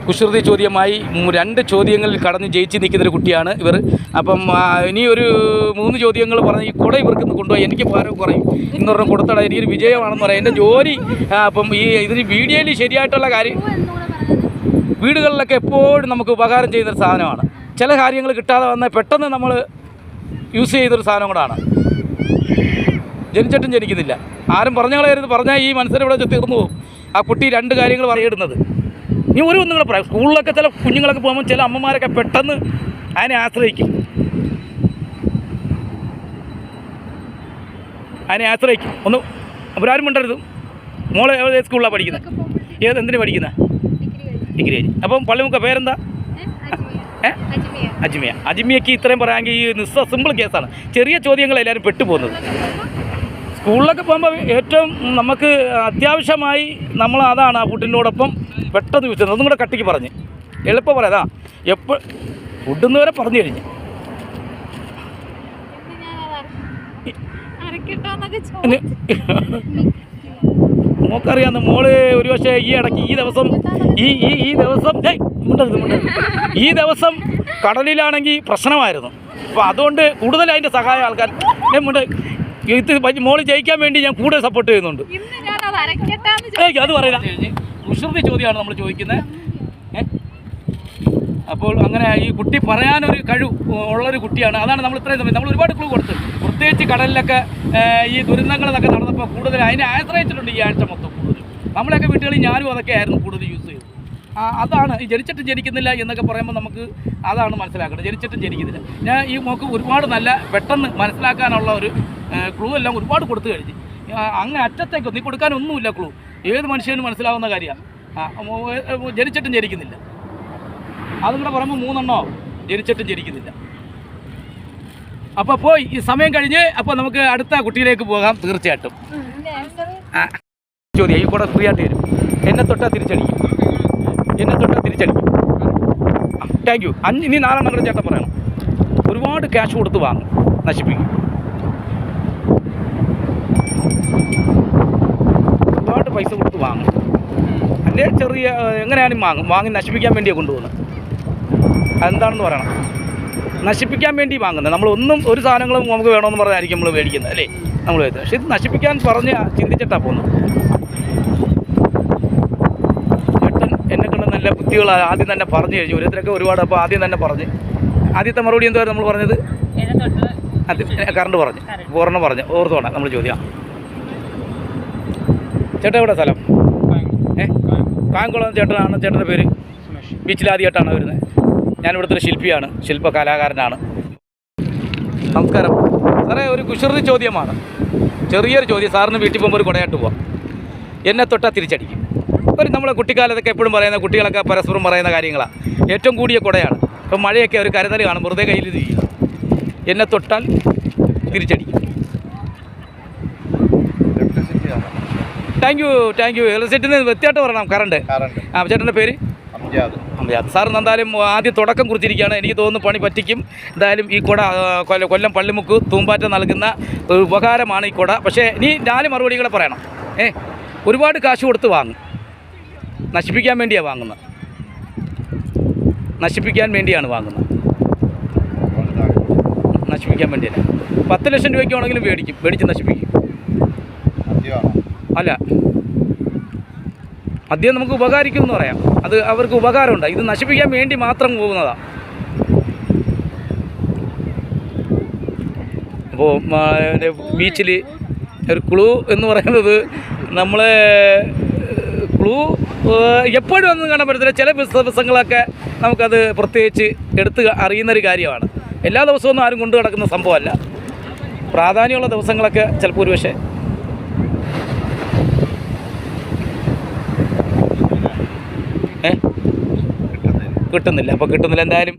കുസൃതി ചോദ്യമായി 2 ചോദ്യങ്ങളിൽ കടന്ന് ജയിച്ച് നിൽക്കുന്നൊരു കുട്ടിയാണ് ഇവർ. അപ്പം ഇനി ഒരു 3 ചോദ്യങ്ങൾ പറഞ്ഞ് ഈ കുട ഇവർക്ക് കൊണ്ടുപോയി എനിക്ക് ഭാരം കുറയും എന്ന് പറഞ്ഞാൽ കൊടുത്തട എനിക്കൊരു വിജയമാണെന്ന് പറയാം. എൻ്റെ ജോലി അപ്പം ഇതിന് വീഡിയോയിൽ ശരിയായിട്ടുള്ള കാര്യം വീടുകളിലൊക്കെ എപ്പോഴും നമുക്ക് ഉപകാരം ചെയ്യുന്നൊരു സാധനമാണ്. ചില കാര്യങ്ങൾ കിട്ടാതെ വന്നാൽ പെട്ടെന്ന് നമ്മൾ യൂസ് ചെയ്തൊരു സാധനം കൂടാണ്. ജനിച്ചിട്ടും ജനിക്കുന്നില്ല. ആരും പറഞ്ഞുകളയരുത്. പറഞ്ഞാൽ ഈ മത്സരം ഇവിടെ തീർന്നു പോകും. ആ കുട്ടി 2 കാര്യങ്ങൾ പറയിടുന്നത്. നീ ഒരു ഒന്നുകൂടെ പറയാം. സ്കൂളിലൊക്കെ ചില കുഞ്ഞുങ്ങളൊക്കെ പോകുമ്പോൾ ചില അമ്മമാരൊക്കെ പെട്ടെന്ന് അതിനെ ആശ്രയിക്കും. ഒന്ന് അവരാരും മിണ്ടരുത്. മോളെ ഏത് സ്കൂളിലാണ് പഠിക്കുന്നത്? എന്തിനാണ് പഠിക്കുന്നത്? ഡിഗ്രി കഴിഞ്ഞ്. അപ്പം പള്ളിമുക്ക പേരെന്താ? അജ്മിയക്ക് ഇത്രയും പറയാമെങ്കിൽ ഈ സിമ്പിൾ കേസാണ്. ചെറിയ ചോദ്യങ്ങൾ എല്ലാവരും പെട്ടുപോകുന്നത്. സ്കൂളിലൊക്കെ പോകുമ്പോൾ ഏറ്റവും നമുക്ക് അത്യാവശ്യമായി നമ്മൾ അതാണ് ആ ഫുഡിനോടൊപ്പം പെട്ടെന്ന് യൂസ് ചെയ്യുന്നത്. ഒന്നും കൂടെ കട്ടിക്ക് പറഞ്ഞ് എളുപ്പം പറയാം. ഫുഡെന്ന് വരെ പറഞ്ഞു കഴിഞ്ഞ് മോക്കറിയാവുന്ന മോള് ഒരു പക്ഷേ ഈ ഇടയ്ക്ക് ഈ ദിവസം കടലിലാണെങ്കിൽ പ്രശ്നമായിരുന്നു. അപ്പോൾ അതുകൊണ്ട് കൂടുതൽ അതിൻ്റെ സഹായം ആൾക്കാർ മോള് ജയിക്കാൻ വേണ്ടി ഞാൻ കൂടുതൽ സപ്പോർട്ട് ചെയ്യുന്നുണ്ട്. അത് പറയില്ല. കുസൃതി ചോദ്യമാണ് നമ്മൾ ചോദിക്കുന്നത്. അപ്പോൾ അങ്ങനെ ഈ കുട്ടി പറയാനൊരു കഴിവ് ഉള്ളൊരു കുട്ടിയാണ്. അതാണ് നമ്മൾ ഇത്രയും സമയം നമ്മൾ ഒരുപാട് ക്ലൂ കൊടുത്ത്. പ്രത്യേകിച്ച് കടലിലൊക്കെ ഈ ദുരന്തങ്ങളൊക്കെ നടന്നപ്പോൾ കൂടുതൽ അതിനെ ആശ്രയിച്ചിട്ടുണ്ട് ഈ ആഴ്ച മൊത്തം. കൂടുതൽ നമ്മളെയൊക്കെ വീട്ടുകളിൽ ഞാനും അതൊക്കെ ആയിരുന്നു കൂടുതൽ യൂസ് ചെയ്തത്. അതാണ് ഈ ജനിച്ചിട്ടും ജനിക്കുന്നില്ല എന്നൊക്കെ പറയുമ്പോൾ നമുക്ക് അതാണ് മനസ്സിലാക്കേണ്ടത്. ജനിച്ചിട്ടും ജനിക്കുന്നില്ല. ഞാൻ ഈ മോക്ക് ഒരുപാട് നല്ല പെട്ടെന്ന് മനസ്സിലാക്കാനുള്ള ഒരു ക്ലൂ എല്ലാം ഒരുപാട് കൊടുത്തു കഴിഞ്ഞ് അങ്ങ് അറ്റത്തേക്ക് നീ കൊടുക്കാനൊന്നുമില്ല ക്ലൂ. ഏത് മനുഷ്യനും മനസ്സിലാവുന്ന കാര്യമാണ്. ജനിച്ചിട്ടും ജനിക്കുന്നില്ല. അതും കൂടെ പറയുമ്പോൾ 3 എണ്ണോ ജനിച്ചിട്ടും ജനിക്കുന്നില്ല. അപ്പോൾ പോയി ഈ സമയം കഴിഞ്ഞ് അപ്പോൾ നമുക്ക് അടുത്ത കുട്ടിയിലേക്ക് പോകാം. തീർച്ചയായിട്ടും ചോദ്യം ഈ കൂടെ ഫ്രീ ആയിട്ട് വരും. എന്നെ തൊട്ടാൽ തിരിച്ചടിക്കും. Thank you. ഇനി 4 എണ്ണം കൂടെ ചേട്ടൻ പറയണം. ഒരുപാട് ക്യാഷ് കൊടുത്ത് വാങ്ങും, നശിപ്പിക്കും. ഒരുപാട് പൈസ കൊടുത്ത് വാങ്ങും. അല്ലേ ചെറിയ എങ്ങനെയാണ് വാങ്ങി നശിപ്പിക്കാൻ വേണ്ടിയാണ് കൊണ്ടുപോകുന്നത്. അതെന്താണെന്ന് പറയണം. നശിപ്പിക്കാൻ വേണ്ടി വാങ്ങുന്നത്. നമ്മളൊന്നും ഒരു സാധനങ്ങളും നമുക്ക് വേണമെന്ന് പറഞ്ഞായിരിക്കും നമ്മൾ മേടിക്കുന്നത് അല്ലേ നമ്മൾ. പക്ഷേ ഇത് നശിപ്പിക്കാൻ പറഞ്ഞ് ചിന്തിച്ചിട്ടാണ് പോകുന്നത്. ചേട്ടൻ എന്നെക്കൊണ്ട് നല്ല ബുദ്ധികൾ ആദ്യം തന്നെ പറഞ്ഞു കഴിഞ്ഞു. ഓരോരുത്തരൊക്കെ ഒരുപാട്. അപ്പോൾ ആദ്യം തന്നെ പറഞ്ഞ് ആദ്യത്തെ മറുപടി എന്തായിരുന്നു നമ്മൾ പറഞ്ഞത്? കറണ്ട് പറഞ്ഞു. പൂർണ്ണം പറഞ്ഞു. ഓർത്തോണം നമ്മൾ ചോദ്യം. ചേട്ടാ എവിടെ സ്ഥലം? കായംകുളം ചേട്ടനാണ്. ചേട്ടൻ്റെ പേര്? ബീച്ചിലാദ്യമായിട്ടാണ് വരുന്നത്. ഞാനിവിടുത്തെ ഒരു ശില്പിയാണ്, ശില്പ കലാകാരനാണ്. നമസ്കാരം സാറേ. ഒരു കുസൃതി ചോദ്യമാണ്, ചെറിയൊരു ചോദ്യം. സാറിന് വീട്ടിൽ പോകുമ്പോൾ ഒരു കുടയായിട്ട് പോവാം. എന്നെ തൊട്ടാൽ തിരിച്ചടിക്കും. ഒരു നമ്മളെ കുട്ടിക്കാലത്തൊക്കെ എപ്പോഴും പറയുന്ന കുട്ടികളൊക്കെ പരസ്പരം പറയുന്ന കാര്യങ്ങളാണ്. ഏറ്റവും കൂടിയ കുടയാണ്. ഇപ്പം മഴയൊക്കെ ഒരു കരുതൽ കാണും, വെറുതെ കയ്യിൽ ചെയ്യും. എന്നെ തൊട്ടാൽ തിരിച്ചടിക്കും. Thank you. ഇലക്ട്രിസിറ്റിന്ന് വ്യക്തമായിട്ട് പറയണം. കറണ്ട്. ചേട്ടൻ്റെ പേര്? അംജാദ്. സാറിന് എന്തായാലും ആദ്യം തുടക്കം കുറിച്ചിരിക്കുകയാണ്. എനിക്ക് തോന്നുന്നു പണി പറ്റിക്കും. എന്തായാലും ഈ കുട കൊല്ലം പള്ളിമുക്ക് തൂമ്പാറ്റ നൽകുന്ന ഒരു ഉപകാരമാണ് ഈ കുട. പക്ഷേ ഇനി 4 മറുപടികളെ പറയണം. ഒരുപാട് കാശ് കൊടുത്ത് വാങ്ങും. നശിപ്പിക്കാൻ വേണ്ടിയാണ് വാങ്ങുന്നത്. 10 ലക്ഷം രൂപയ്ക്ക് ആണെങ്കിലും മേടിച്ച് നശിപ്പിക്കും. അല്ല, മദ്യം നമുക്ക് ഉപകാരിക്കും എന്ന് പറയാം. അത് അവർക്ക് ഉപകാരമുണ്ട്. ഇത് നശിപ്പിക്കാൻ വേണ്ടി മാത്രം പോകുന്നതാണ്. അപ്പോൾ ബീച്ചിൽ ഒരു ക്ലൂ എന്ന് പറയുന്നത് നമ്മളെ ക്ലൂ എപ്പോഴും ഒന്നും കാണാൻ പറ്റത്തില്ല. ചില ദിവസങ്ങളൊക്കെ നമുക്കത് പ്രത്യേകിച്ച് എടുത്ത് അറിയുന്നൊരു കാര്യമാണ്. എല്ലാ ദിവസവും ആരും കൊണ്ടു നടക്കുന്ന സംഭവമല്ല. പ്രാധാന്യമുള്ള ദിവസങ്ങളൊക്കെ ചിലപ്പോൾ ഒരു പക്ഷേ കിട്ടുന്നില്ല. അപ്പോൾ കിട്ടുന്നില്ല എന്തായാലും